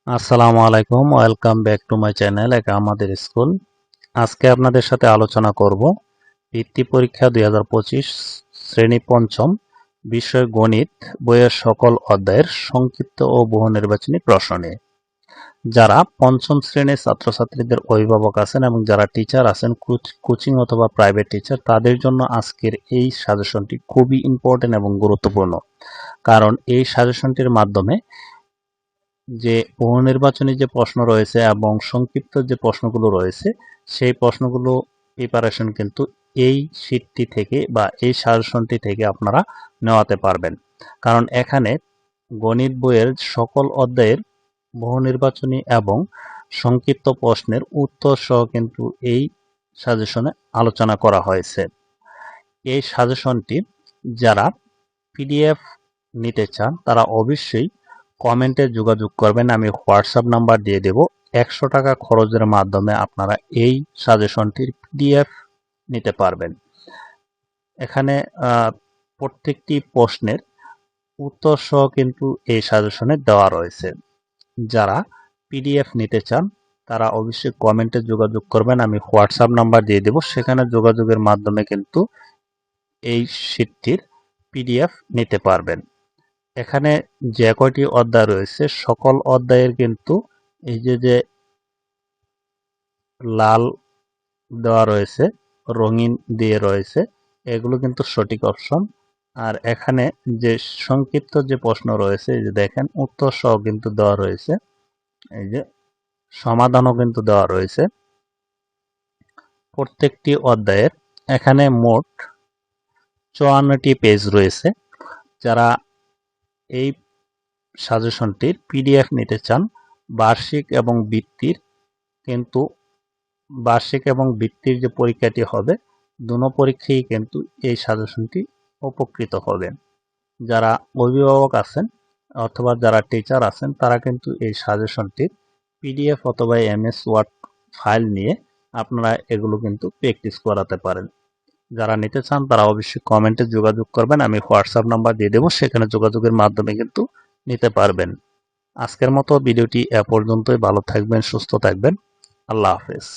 আসসালামু আলাইকুম, welcome back to my channel একা আমাদের স্কুল। আজকে আপনাদের সাথে আলোচনা করব বৃত্তি পরীক্ষা 2025 শ্রেণী পঞ্চম বিষয় গণিত বইয়ের সকল অধ্যায়ের সংক্ষিপ্ত ও বহু নির্বাচনী প্রশ্ন নিয়ে। যারা পঞ্চম শ্রেণীর ছাত্রছাত্রীদের অভিভাবক আছেন এবং যারা টিচার আছেন, কোচিং অথবা প্রাইভেট টিচার, তাদের জন্য আজকের এই সাজেশনটি খুবই ইম্পর্টেন্ট এবং গুরুত্বপূর্ণ। কারণ এই সাজেশনটির মাধ্যমে যে বহু নির্বাচনী যে প্রশ্ন রয়েছে এবং সংক্ষিপ্ত যে প্রশ্নগুলো রয়েছে, সেই প্রশ্নগুলো প্রিপারেশন কিন্তু এই শীটটি থেকে বা এই সাজেশনটি থেকে আপনারা নেওয়াতে পারবেন। কারণ এখানে গণিত বইয়ের সকল অধ্যায়ের বহু নির্বাচনী এবং সংক্ষিপ্ত প্রশ্নের উত্তর সহ কিন্তু এই সাজেশনে আলোচনা করা হয়েছে। এই সাজেশনটি যারা পিডিএফ নিতে চান তারা অবশ্যই কমেন্টে যোগাযোগ করবেন। আমি হোয়াটসঅ্যাপ নাম্বার দিয়ে দেব। 100 টাকা খরচের মাধ্যমে আপনারা এই সাজেশনটির পিডিএফ নিতে পারবেন। এখানে প্রত্যেকটি প্রশ্নের উত্তর সহ কিন্তু এই সাজেশনে দেওয়া রয়েছে। যারা পিডিএফ নিতে চান তারা অবশ্যই কমেন্টে যোগাযোগ করবেন। আমি হোয়াটসঅ্যাপ নাম্বার দিয়ে দেব, সেখানে যোগাযোগের মাধ্যমে কিন্তু এই শীটটির পিডিএফ নিতে পারবেন। এখানে যে কয়টি অধ্যায় রয়েছে সকল অধ্যায়ের কিন্তু এই যে লাল দেওয়া রয়েছে, রঙিন দিয়ে রয়েছে, এগুলো কিন্তু সঠিক অপশন। আর এখানে যে সংক্ষিপ্ত যে প্রশ্ন রয়েছে, এই যে দেখেন উত্তর সহ কিন্তু দেওয়া রয়েছে, এই যে সমাধানও কিন্তু দেওয়া রয়েছে প্রত্যেকটি অধ্যায়ের। এখানে মোট 54টি পেজ রয়েছে। যারা এই সাজেশনটির পিডিএফ নিতে চান, বার্ষিক এবং বৃত্তির কিন্তু বার্ষিক এবং বৃত্তির যে পরীক্ষাটি হবে, দুটো পরীক্ষায় কিন্তু এই সাজেশনটি উপকৃত হবেন। যারা অভিভাবক আছেন অথবা যারা টিচার আছেন তারা কিন্তু এই সাজেশনটির পিডিএফ অথবা এমএস ওয়ার্ড ফাইল নিয়ে আপনারা এগুলো কিন্তু প্র্যাকটিস করাতে পারেন। যারা নিতে চান তারা অবশ্যই কমেন্টে যোগাযোগ করবেন। আমি হোয়াটসঅ্যাপ নাম্বার দিয়ে দেবো, সেখানে যোগাযোগের মাধ্যমে কিন্তু নিতে পারবেন। আজকের মতো ভিডিওটি এ পর্যন্তই। ভালো থাকবেন, সুস্থ থাকবেন। আল্লাহ হাফেজ।